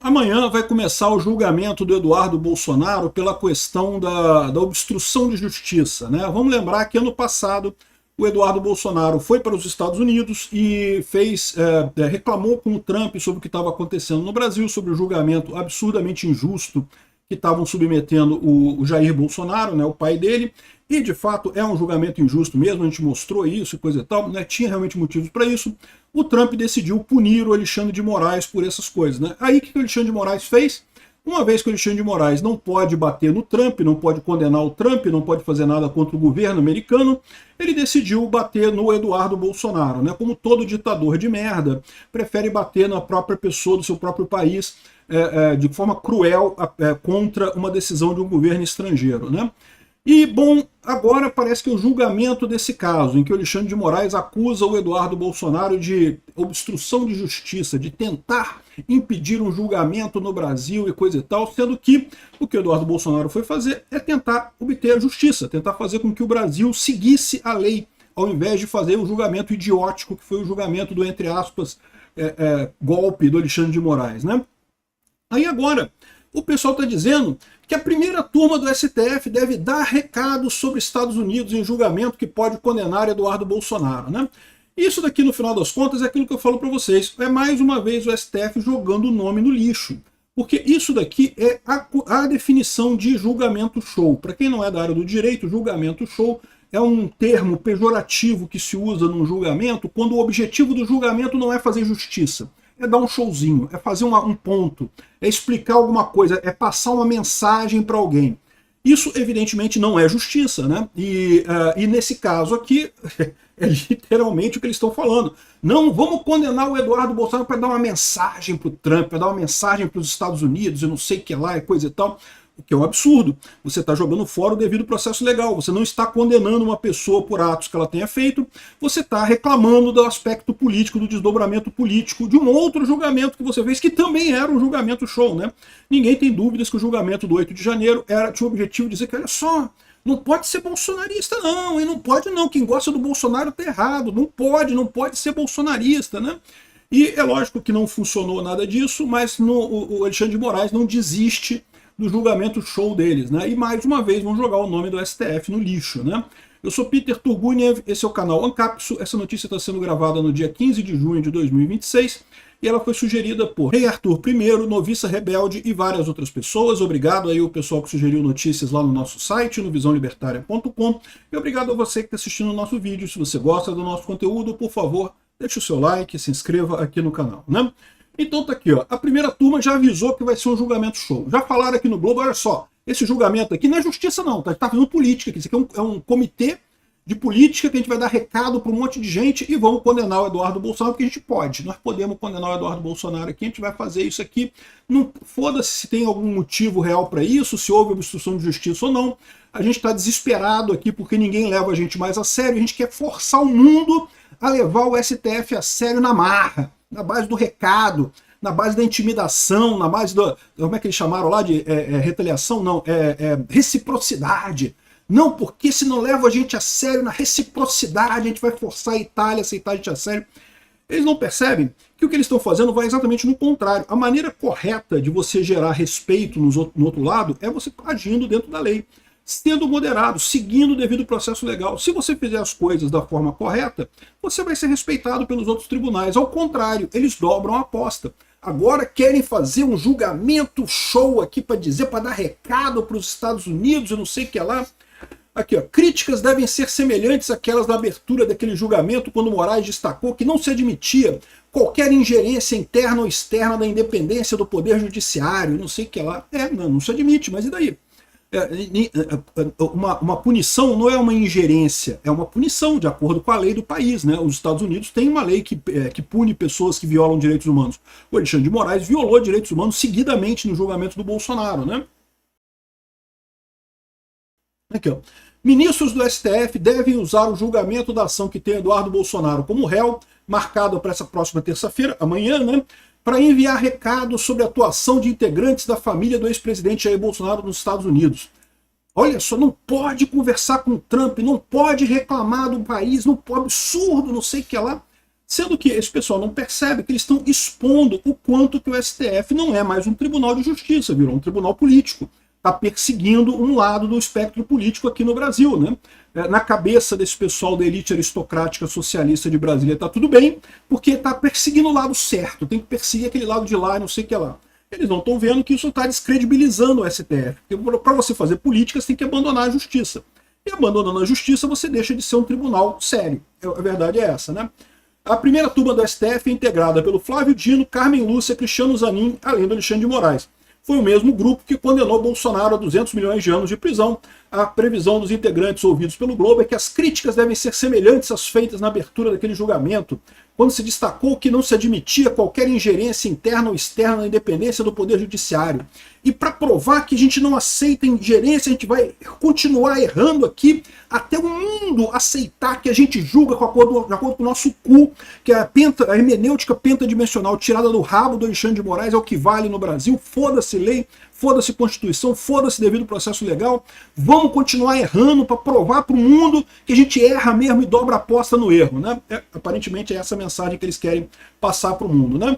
Amanhã vai começar o julgamento do Eduardo Bolsonaro pela questão da obstrução de justiça, né? Vamos lembrar que ano passado o Eduardo Bolsonaro foi para os Estados Unidos e reclamou com o Trump sobre o que estava acontecendo no Brasil, sobre o julgamento absurdamente injusto que estavam submetendo o Jair Bolsonaro, né, o pai dele, e de fato é um julgamento injusto mesmo, a gente mostrou isso e coisa e tal, né, tinha realmente motivos para isso. O Trump decidiu punir o Alexandre de Moraes por essas coisas, né? Aí o que o Alexandre de Moraes fez? Uma vez que o Alexandre de Moraes não pode bater no Trump, não pode condenar o Trump, não pode fazer nada contra o governo americano, ele decidiu bater no Eduardo Bolsonaro, né? Como todo ditador de merda, prefere bater na própria pessoa do seu próprio país de forma cruel contra uma decisão de um governo estrangeiro, né? E, bom, agora parece que o julgamento desse caso, em que o Alexandre de Moraes acusa o Eduardo Bolsonaro de obstrução de justiça, de tentar impedir um julgamento no Brasil e coisa e tal, sendo que o que o Eduardo Bolsonaro foi fazer é tentar obter a justiça, tentar fazer com que o Brasil seguisse a lei, ao invés de fazer o julgamento idiótico que foi o julgamento do, entre aspas, golpe do Alexandre de Moraes, né? Aí agora, o pessoal está dizendo que a primeira turma do STF deve dar recado sobre Estados Unidos em julgamento que pode condenar Eduardo Bolsonaro, né? Isso daqui, no final das contas, é aquilo que eu falo para vocês. É mais uma vez o STF jogando o nome no lixo. Porque isso daqui é a definição de julgamento show. Para quem não é da área do direito, julgamento show é um termo pejorativo que se usa num julgamento quando o objetivo do julgamento não é fazer justiça. É dar um showzinho, é fazer um ponto, é explicar alguma coisa, é passar uma mensagem para alguém. Isso, evidentemente, não é justiça, né? E nesse caso aqui, é literalmente o que eles estão falando. Não, vamos condenar o Eduardo Bolsonaro para dar uma mensagem para o Trump, para dar uma mensagem para os Estados Unidos, eu não sei o que lá, e coisa e tal. O que é um absurdo. Você está jogando fora o devido processo legal. Você não está condenando uma pessoa por atos que ela tenha feito. Você está reclamando do aspecto político, do desdobramento político de um outro julgamento que você fez, que também era um julgamento show, né? Ninguém tem dúvidas que o julgamento do 8 de janeiro tinha o objetivo de dizer que, olha só, não pode ser bolsonarista não, e não pode não, quem gosta do Bolsonaro está errado, não pode ser bolsonarista, né? E é lógico que não funcionou nada disso, mas o Alexandre de Moraes não desiste do julgamento show deles, né? E mais uma vez vão jogar o nome do STF no lixo, né? Eu sou Peter Turguniev, esse é o canal Ancapso. Essa notícia está sendo gravada no dia 15 de junho de 2026 e ela foi sugerida por Rei Arthur I, Noviça Rebelde e várias outras pessoas. Obrigado aí o pessoal que sugeriu notícias lá no nosso site, no visãolibertaria.com, e obrigado a você que está assistindo o nosso vídeo. Se você gosta do nosso conteúdo, por favor, deixe o seu like, se inscreva aqui no canal, né? Então tá aqui, ó. A primeira turma já avisou que vai ser um julgamento show. Já falaram aqui no Globo, olha só, esse julgamento aqui não é justiça não, tá fazendo política aqui. Isso aqui é um comitê de política que a gente vai dar recado para um monte de gente e vamos condenar o Eduardo Bolsonaro, porque a gente pode. Nós podemos condenar o Eduardo Bolsonaro aqui, a gente vai fazer isso aqui. Não foda-se se tem algum motivo real para isso, se houve obstrução de justiça ou não. A gente está desesperado aqui porque ninguém leva a gente mais a sério. A gente quer forçar o mundo a levar o STF a sério na marra, na base do recado, na base da intimidação, na base do... Como é que eles chamaram lá de retaliação? Não, reciprocidade. Não, porque se não leva a gente a sério na reciprocidade, a gente vai forçar a Itália a aceitar a gente a sério. Eles não percebem que o que eles estão fazendo vai exatamente no contrário. A maneira correta de você gerar respeito no outro lado é você agindo dentro da lei, sendo moderado, seguindo o devido processo legal. Se você fizer as coisas da forma correta, você vai ser respeitado pelos outros tribunais. Ao contrário, eles dobram a aposta. Agora querem fazer um julgamento show aqui para dizer, para dar recado para os Estados Unidos, eu não sei o que é lá. Aqui, ó, críticas devem ser semelhantes àquelas da abertura daquele julgamento quando Moraes destacou que não se admitia qualquer ingerência interna ou externa da independência do Poder Judiciário, não sei o que é lá. Não se admite, mas e daí? Uma punição não é uma ingerência, é uma punição de acordo com a lei do país, né? Os Estados Unidos têm uma lei que pune pessoas que violam direitos humanos. O Alexandre de Moraes violou direitos humanos seguidamente no julgamento do Bolsonaro, né? Aqui, ó. Ministros do STF devem usar o julgamento da ação que tem Eduardo Bolsonaro como réu, marcado para essa próxima terça-feira, amanhã, né? Para enviar recados sobre a atuação de integrantes da família do ex-presidente Jair Bolsonaro nos Estados Unidos. Olha só, não pode conversar com o Trump, não pode reclamar do país, não pode, absurdo, não sei o que lá. Sendo que esse pessoal não percebe que eles estão expondo o quanto que o STF não é mais um tribunal de justiça, virou um tribunal político. Está perseguindo um lado do espectro político aqui no Brasil, né? Na cabeça desse pessoal da elite aristocrática socialista de Brasília está tudo bem, porque está perseguindo o lado certo, tem que perseguir aquele lado de lá e não sei o que lá. Eles não estão vendo que isso está descredibilizando o STF. Para você fazer política, você tem que abandonar a justiça. E abandonando a justiça, você deixa de ser um tribunal sério. A verdade é essa, né? A primeira turma do STF é integrada pelo Flávio Dino, Carmen Lúcia, Cristiano Zanin, além do Alexandre de Moraes. Foi o mesmo grupo que condenou Bolsonaro a 200 milhões de anos de prisão. A previsão dos integrantes ouvidos pelo Globo é que as críticas devem ser semelhantes às feitas na abertura daquele julgamento, quando se destacou que não se admitia qualquer ingerência interna ou externa na independência do Poder Judiciário. E para provar que a gente não aceita ingerência, a gente vai continuar errando aqui até o mundo aceitar que a gente julga de acordo com o nosso cu, que a hermenêutica pentadimensional tirada do rabo do Alexandre de Moraes é o que vale no Brasil. Foda-se lei, foda-se Constituição, foda-se devido processo legal. Vamos continuar errando para provar para o mundo que a gente erra mesmo e dobra a aposta no erro, né? Aparentemente é essa a mensagem que eles querem passar para o mundo, né?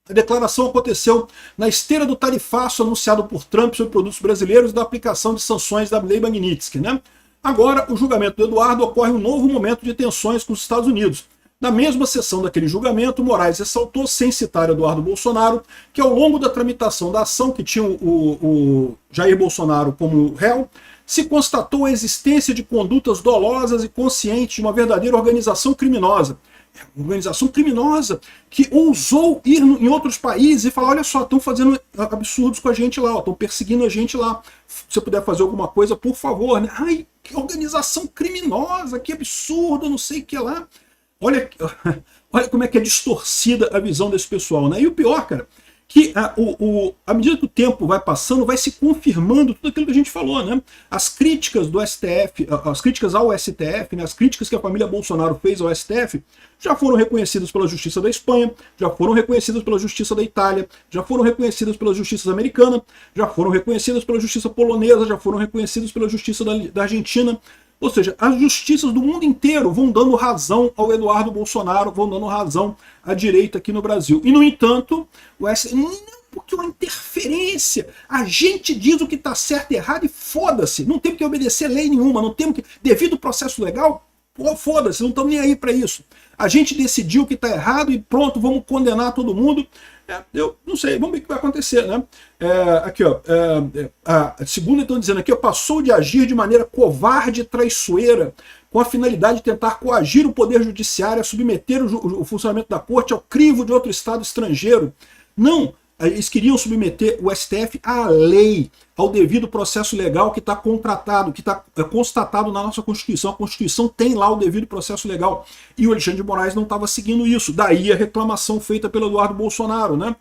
A declaração aconteceu na esteira do tarifaço anunciado por Trump sobre produtos brasileiros e da aplicação de sanções da Lei Magnitsky, né? Agora, o julgamento do Eduardo ocorre um novo momento de tensões com os Estados Unidos. Na mesma sessão daquele julgamento, Moraes ressaltou, sem citar Eduardo Bolsonaro, que ao longo da tramitação da ação que tinha o Jair Bolsonaro como réu, se constatou a existência de condutas dolosas e conscientes de uma verdadeira organização criminosa. Organização criminosa que ousou ir em outros países e falar, olha só, estão fazendo absurdos com a gente lá, estão perseguindo a gente lá. Se você puder fazer alguma coisa, por favor, né? Ai, que organização criminosa, que absurdo, não sei o que lá. Olha, olha como é que é distorcida a visão desse pessoal, né? E o pior, cara, que à medida que o tempo vai passando, vai se confirmando tudo aquilo que a gente falou, né? As críticas do STF, as críticas ao STF, né? As críticas que a família Bolsonaro fez ao STF, já foram reconhecidas pela Justiça da Espanha, já foram reconhecidas pela Justiça da Itália, já foram reconhecidas pela Justiça americana, já foram reconhecidas pela Justiça polonesa, já foram reconhecidas pela Justiça da Argentina. Ou seja, as justiças do mundo inteiro vão dando razão ao Eduardo Bolsonaro, vão dando razão à direita aqui no Brasil. E, no entanto, o STF... Não, porque é uma interferência. A gente diz o que está certo e errado e foda-se. Não temos que obedecer lei nenhuma, não temos que... Devido ao processo legal, foda-se, não estamos nem aí para isso. A gente decidiu que está errado e pronto, vamos condenar todo mundo. Eu não sei, vamos ver o que vai acontecer, né? Aqui, ó, a segunda estão dizendo aqui, ó, passou de agir de maneira covarde e traiçoeira, com a finalidade de tentar coagir o poder judiciário a submeter o funcionamento da corte ao crivo de outro estado estrangeiro. Não, eles queriam submeter o STF à lei, ao devido processo legal que está contratado, que está constatado na nossa Constituição. A Constituição tem lá o devido processo legal. E o Alexandre de Moraes não estava seguindo isso. Daí a reclamação feita pelo Eduardo Bolsonaro, né?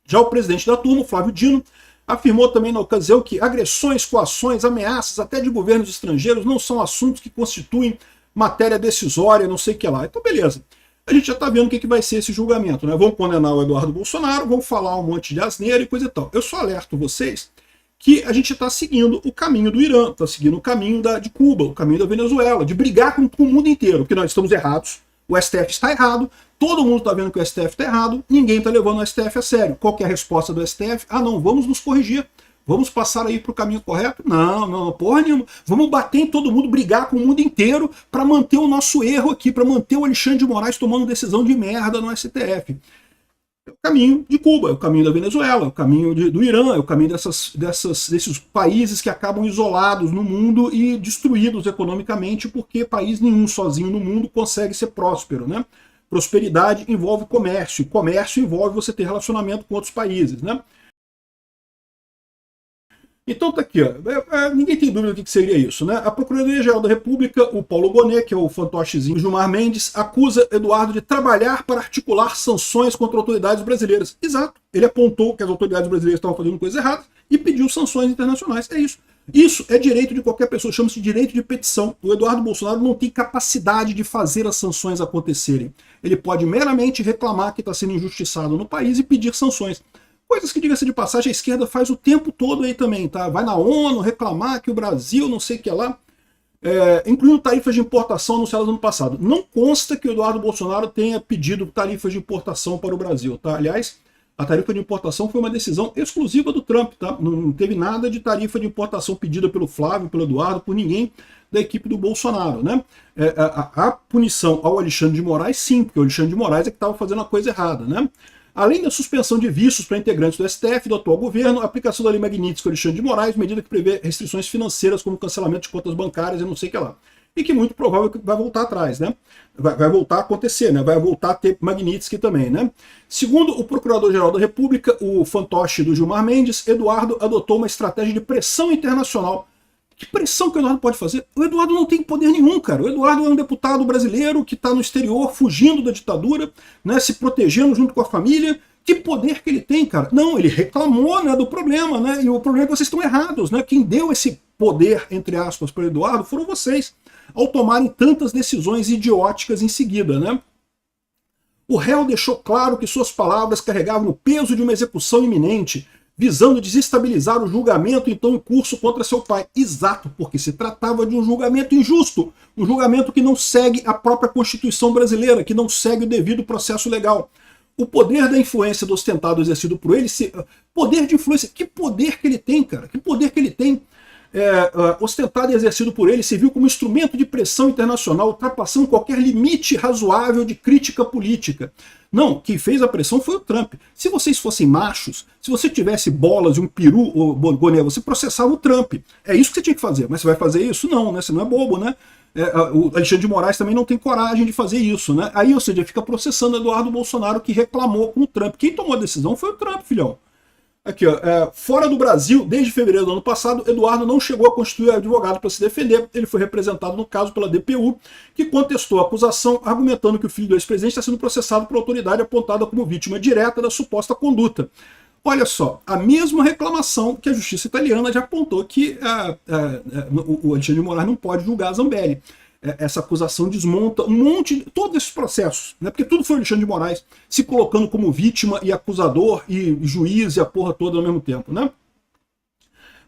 Já o presidente da turma, Flávio Dino, afirmou também na ocasião que agressões, coações, ameaças até de governos estrangeiros não são assuntos que constituem matéria decisória, não sei o que lá. Então, beleza. A gente já está vendo o que vai ser esse julgamento, né? Vão condenar o Eduardo Bolsonaro, vão falar um monte de asneira e coisa e tal. Eu só alerto vocês que a gente está seguindo o caminho do Irã, está seguindo o caminho de Cuba, o caminho da Venezuela, de brigar com o mundo inteiro, porque nós estamos errados, o STF está errado, todo mundo está vendo que o STF está errado, ninguém está levando o STF a sério. Qual que é a resposta do STF? Ah, não, vamos nos corrigir. Vamos passar aí para o caminho correto? Não, não, porra nenhuma. Vamos bater em todo mundo, brigar com o mundo inteiro para manter o nosso erro aqui, para manter o Alexandre de Moraes tomando decisão de merda no STF. É o caminho de Cuba, é o caminho da Venezuela, é o caminho do Irã, é o caminho desses países que acabam isolados no mundo e destruídos economicamente, porque país nenhum sozinho no mundo consegue ser próspero, né? Prosperidade envolve comércio, e comércio envolve você ter relacionamento com outros países, né? Então tá aqui, ó. Ninguém tem dúvida do que seria isso, né? A Procuradoria-Geral da República, o Paulo Bonet, que é o fantochezinho Gilmar Mendes, acusa Eduardo de trabalhar para articular sanções contra autoridades brasileiras. Exato. Ele apontou que as autoridades brasileiras estavam fazendo coisas erradas e pediu sanções internacionais. É isso. Isso é direito de qualquer pessoa, chama-se direito de petição. O Eduardo Bolsonaro não tem capacidade de fazer as sanções acontecerem. Ele pode meramente reclamar que está sendo injustiçado no país e pedir sanções. Coisas que, diga-se de passagem, a esquerda faz o tempo todo aí também, tá? Vai na ONU reclamar que o Brasil não sei o que lá. incluindo tarifas de importação anunciadas no ano passado. Não consta que o Eduardo Bolsonaro tenha pedido tarifas de importação para o Brasil, tá? Aliás, a tarifa de importação foi uma decisão exclusiva do Trump, tá? Não teve nada de tarifa de importação pedida pelo Flávio, pelo Eduardo, por ninguém da equipe do Bolsonaro, né? A punição ao Alexandre de Moraes, sim, porque o Alexandre de Moraes é que estava fazendo a coisa errada, né? Além da suspensão de vistos para integrantes do STF do atual governo, a aplicação da Lei Magnitsky Alexandre de Moraes, medida que prevê restrições financeiras como cancelamento de contas bancárias e não sei o que lá. E que muito provável que vai voltar atrás, né? Vai voltar a acontecer, né? Vai voltar a ter Magnitsky também, né? Segundo o Procurador-Geral da República, o fantoche do Gilmar Mendes, Eduardo adotou uma estratégia de pressão internacional. Que pressão que o Eduardo pode fazer? O Eduardo não tem poder nenhum, cara. O Eduardo é um deputado brasileiro que está no exterior, fugindo da ditadura, né, se protegendo junto com a família. Que poder que ele tem, cara? Não, ele reclamou, né, do problema, né? E o problema é que vocês estão errados, né? Quem deu esse poder, entre aspas, para o Eduardo foram vocês, ao tomarem tantas decisões idióticas em seguida, né? O réu deixou claro que suas palavras carregavam o peso de uma execução iminente, visando desestabilizar o julgamento então em curso contra seu pai. Exato, porque se tratava de um julgamento injusto, um julgamento que não segue a própria Constituição brasileira, que não segue o devido processo legal. O poder da influência do ostentado exercido por ele, poder de influência, que poder que ele tem, cara, que poder que ele tem, ostentado e exercido por ele, se viu como instrumento de pressão internacional, ultrapassando qualquer limite razoável de crítica política. Não, quem fez a pressão foi o Trump. Se vocês fossem machos, se você tivesse bolas e um peru, ou boné, você processava o Trump. É isso que você tinha que fazer. Mas você vai fazer isso? Não, né? Você não é bobo, né? O Alexandre de Moraes também não tem coragem de fazer isso, né? Aí, ou seja, fica processando Eduardo Bolsonaro, que reclamou com o Trump. Quem tomou a decisão foi o Trump, filhão. Aqui, ó, fora do Brasil, desde fevereiro do ano passado, Eduardo não chegou a constituir advogado para se defender. Ele foi representado no caso pela DPU, que contestou a acusação, argumentando que o filho do ex-presidente está sendo processado por autoridade apontada como vítima direta da suposta conduta. Olha só, a mesma reclamação que a justiça italiana já apontou que o Alexandre de Moraes não pode julgar a Zambelli. Essa acusação desmonta um monte de todos esses processos, né? Porque tudo foi o Alexandre de Moraes se colocando como vítima e acusador e juiz e a porra toda ao mesmo tempo, né?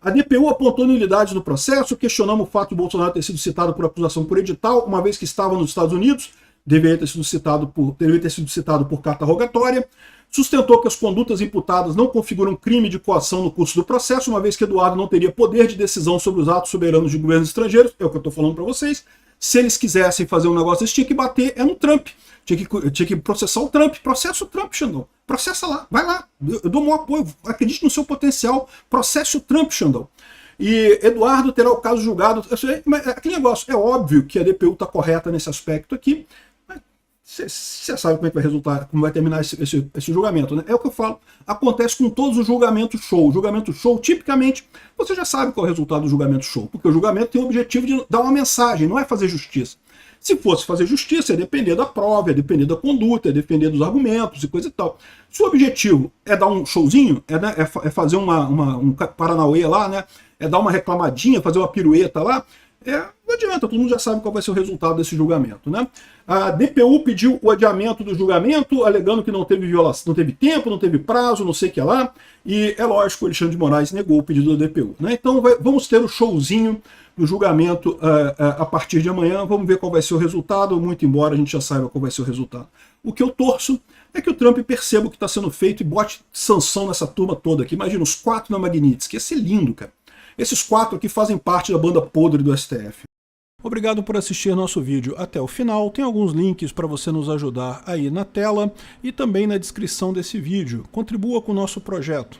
A DPU apontou nulidades no processo, questionamos o fato de Bolsonaro ter sido citado por acusação por edital, uma vez que estava nos Estados Unidos, deveria ter sido citado por carta rogatória. Sustentou que as condutas imputadas não configuram crime de coação no curso do processo, uma vez que Eduardo não teria poder de decisão sobre os atos soberanos de governos estrangeiros, é o que eu estou falando para vocês. Se eles quisessem fazer um negócio, eles tinham que bater no Trump. Tinha que processar o Trump. Processa o Trump, Xandão. Processa lá. Vai lá. Eu dou um apoio. Acredite no seu potencial. Processe o Trump, Xandão. E Eduardo terá o caso julgado. Mas aquele negócio, é óbvio que a DPU está correta nesse aspecto aqui. Você sabe como é que vai resultar, como vai terminar esse julgamento, né? É o que eu falo. Acontece com todos os julgamentos show. O julgamento show, tipicamente, você já sabe qual é o resultado do julgamento show. Porque o julgamento tem o objetivo de dar uma mensagem, não é fazer justiça. Se fosse fazer justiça, ia depender da prova, ia depender da conduta, ia depender dos argumentos e coisa e tal. Se o objetivo é dar um showzinho, é fazer um paranauê lá, né? É dar uma reclamadinha, fazer uma pirueta lá, não adianta, todo mundo já sabe qual vai ser o resultado desse julgamento, né? A DPU pediu o adiamento do julgamento, alegando que não teve violação, não teve tempo, não teve prazo, não sei o que lá, e é lógico, o Alexandre de Moraes negou o pedido da DPU, né? Então vamos ter o showzinho do julgamento a partir de amanhã, vamos ver qual vai ser o resultado, muito embora a gente já saiba qual vai ser o resultado. O que eu torço é que o Trump perceba o que está sendo feito e bote sanção nessa turma toda aqui. Imagina, os 4 na Magnitsky, ia ser lindo, cara. Esses 4 aqui fazem parte da banda podre do STF. Obrigado por assistir nosso vídeo até o final. Tem alguns links para você nos ajudar aí na tela e também na descrição desse vídeo. Contribua com o nosso projeto.